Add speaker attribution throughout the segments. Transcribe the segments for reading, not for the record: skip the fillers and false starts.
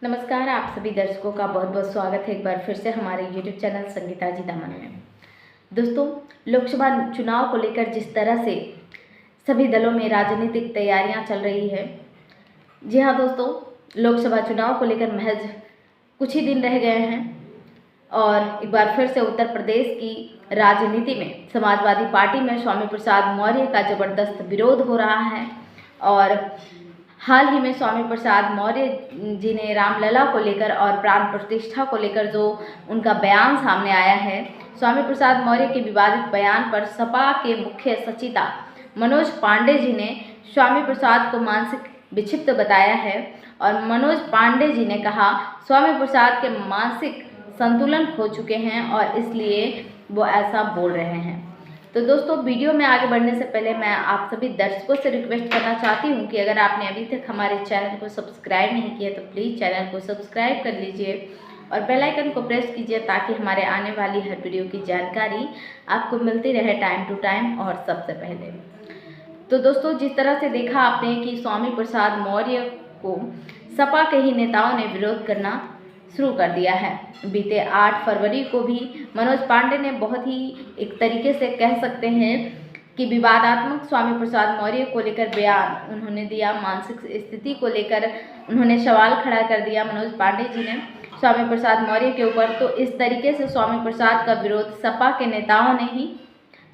Speaker 1: नमस्कार, आप सभी दर्शकों का बहुत बहुत स्वागत है एक बार फिर से हमारे YouTube चैनल संगीता जी दमन में। दोस्तों, लोकसभा चुनाव को लेकर जिस तरह से सभी दलों में राजनीतिक तैयारियां चल रही है, जी हाँ दोस्तों, लोकसभा चुनाव को लेकर महज कुछ ही दिन रह गए हैं और एक बार फिर से उत्तर प्रदेश की राजनीति में समाजवादी पार्टी में स्वामी प्रसाद मौर्य का ज़बरदस्त विरोध हो रहा है। और हाल ही में स्वामी प्रसाद मौर्य जी ने रामलला को लेकर और प्राण प्रतिष्ठा को लेकर जो उनका बयान सामने आया है, स्वामी प्रसाद मौर्य के विवादित बयान पर सपा के मुख्य सचेता मनोज पांडे जी ने स्वामी प्रसाद को मानसिक विक्षिप्त बताया है। और मनोज पांडे जी ने कहा, स्वामी प्रसाद के मानसिक संतुलन खो चुके हैं और इसलिए वो ऐसा बोल रहे हैं। तो दोस्तों, वीडियो में आगे बढ़ने से पहले मैं आप सभी दर्शकों से रिक्वेस्ट करना चाहती हूं कि अगर आपने अभी तक हमारे चैनल को सब्सक्राइब नहीं किया तो प्लीज़ चैनल को सब्सक्राइब कर लीजिए और बेल आइकन को प्रेस कीजिए ताकि हमारे आने वाली हर वीडियो की जानकारी आपको मिलती रहे टाइम टू टाइम और सबसे पहले। तो दोस्तों, जिस तरह से देखा आपने कि स्वामी प्रसाद मौर्य को सपा के ही नेताओं ने विरोध करना शुरू कर दिया है। बीते 8 फरवरी को भी मनोज पांडे ने बहुत ही एक तरीके से कह सकते हैं कि विवादात्मक स्वामी प्रसाद मौर्य को लेकर बयान उन्होंने दिया। मानसिक स्थिति को लेकर उन्होंने सवाल खड़ा कर दिया मनोज पांडे जी ने स्वामी प्रसाद मौर्य के ऊपर। तो इस तरीके से स्वामी प्रसाद का विरोध सपा के नेताओं ने ही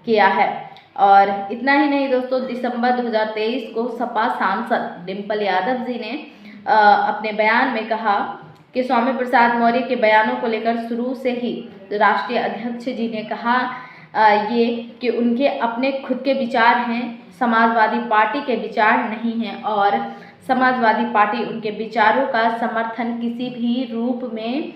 Speaker 1: किया है। और इतना ही नहीं दोस्तों, दिसंबर 2023 को सपा सांसद डिम्पल यादव जी ने अपने बयान में कहा कि स्वामी प्रसाद मौर्य के बयानों को लेकर शुरू से ही राष्ट्रीय अध्यक्ष जी ने कहा ये कि उनके अपने खुद के विचार हैं, समाजवादी पार्टी के विचार नहीं हैं और समाजवादी पार्टी उनके विचारों का समर्थन किसी भी रूप में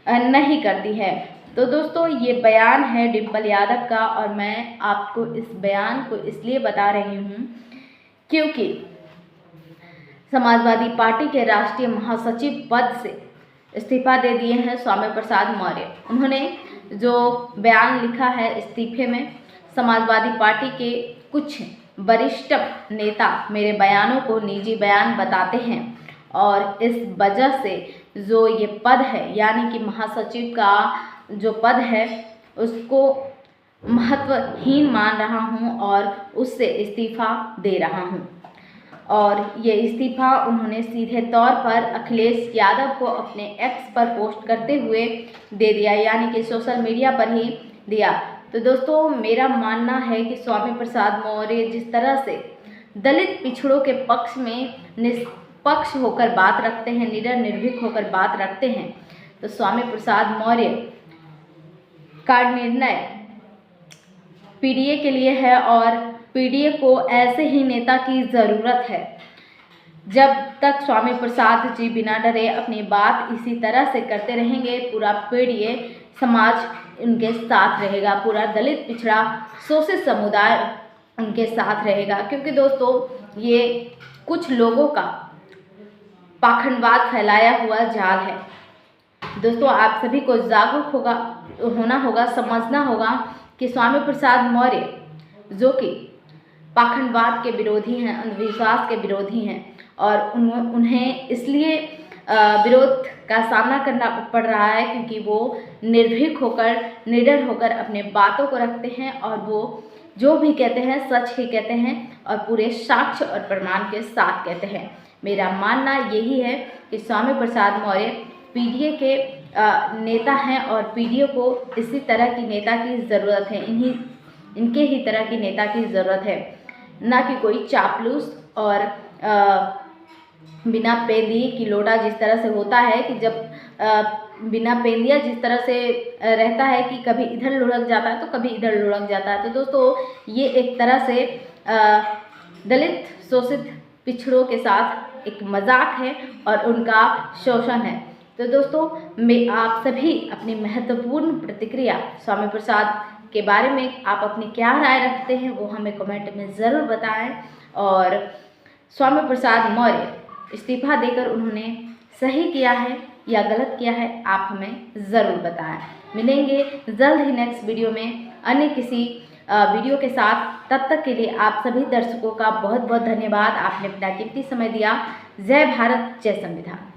Speaker 1: नहीं करती है। तो दोस्तों, ये बयान है डिम्पल यादव का और मैं आपको इस बयान को इसलिए बता रही हूँ क्योंकि समाजवादी पार्टी के राष्ट्रीय महासचिव पद से इस्तीफा दे दिए हैं स्वामी प्रसाद मौर्य। उन्होंने जो बयान लिखा है इस्तीफे में, समाजवादी पार्टी के कुछ वरिष्ठ नेता मेरे बयानों को निजी बयान बताते हैं और इस वजह से जो ये पद है यानी कि महासचिव का जो पद है उसको महत्वहीन मान रहा हूँ और उससे इस्तीफा दे रहा हूँ। और ये इस्तीफा उन्होंने सीधे तौर पर अखिलेश यादव को अपने एक्स पर पोस्ट करते हुए दे दिया, यानी कि सोशल मीडिया पर ही दिया। तो दोस्तों, मेरा मानना है कि स्वामी प्रसाद मौर्य जिस तरह से दलित पिछड़ों के पक्ष में निष्पक्ष होकर बात रखते हैं, निडर निर्भीक होकर बात रखते हैं, तो स्वामी प्रसाद मौर्य का निर्णय पीडीए के लिए है और पीडीए को ऐसे ही नेता की ज़रूरत है। जब तक स्वामी प्रसाद जी बिना डरे अपनी बात इसी तरह से करते रहेंगे, पूरा पीडीए समाज उनके साथ रहेगा, पूरा दलित पिछड़ा शोषित समुदाय उनके साथ रहेगा। क्योंकि दोस्तों, ये कुछ लोगों का पाखंडवाद फैलाया हुआ जाल है। दोस्तों, आप सभी को जागरूक होना होगा, समझना होगा कि स्वामी प्रसाद मौर्य जो कि पाखंडवाद के विरोधी हैं, अंधविश्वास के विरोधी हैं और उन्हें इसलिए विरोध का सामना करना पड़ रहा है क्योंकि वो निर्भीक होकर, निडर होकर अपने बातों को रखते हैं और वो जो भी कहते हैं सच ही कहते हैं और पूरे साक्ष्य और प्रमाण के साथ कहते हैं। मेरा मानना यही है कि स्वामी प्रसाद मौर्य पीडीए के नेता हैं और पीडीए को इसी तरह की नेता की ज़रूरत है, इनके ही तरह की नेता की ज़रूरत है, ना कि कोई चापलूस और बिना पेंदिए की लोटा जिस तरह से होता है कि जब बिना पेंदिया जिस तरह से रहता है कि कभी इधर लुढ़क जाता है तो कभी इधर लुढ़क जाता है। तो दोस्तों, ये एक तरह से दलित शोषित पिछड़ों के साथ एक मजाक है और उनका शोषण है। तो दोस्तों, मैं आप सभी अपनी महत्वपूर्ण प्रतिक्रिया स्वामी प्रसाद के बारे में आप अपनी क्या राय रखते हैं वो हमें कमेंट में ज़रूर बताएं। और स्वामी प्रसाद मौर्य इस्तीफा देकर उन्होंने सही किया है या गलत किया है, आप हमें ज़रूर बताएं। मिलेंगे जल्द ही नेक्स्ट वीडियो में अन्य किसी वीडियो के साथ। तब तक के लिए आप सभी दर्शकों का बहुत बहुत धन्यवाद। आपने अपना कीमती समय दिया। जय भारत, जय संविधान।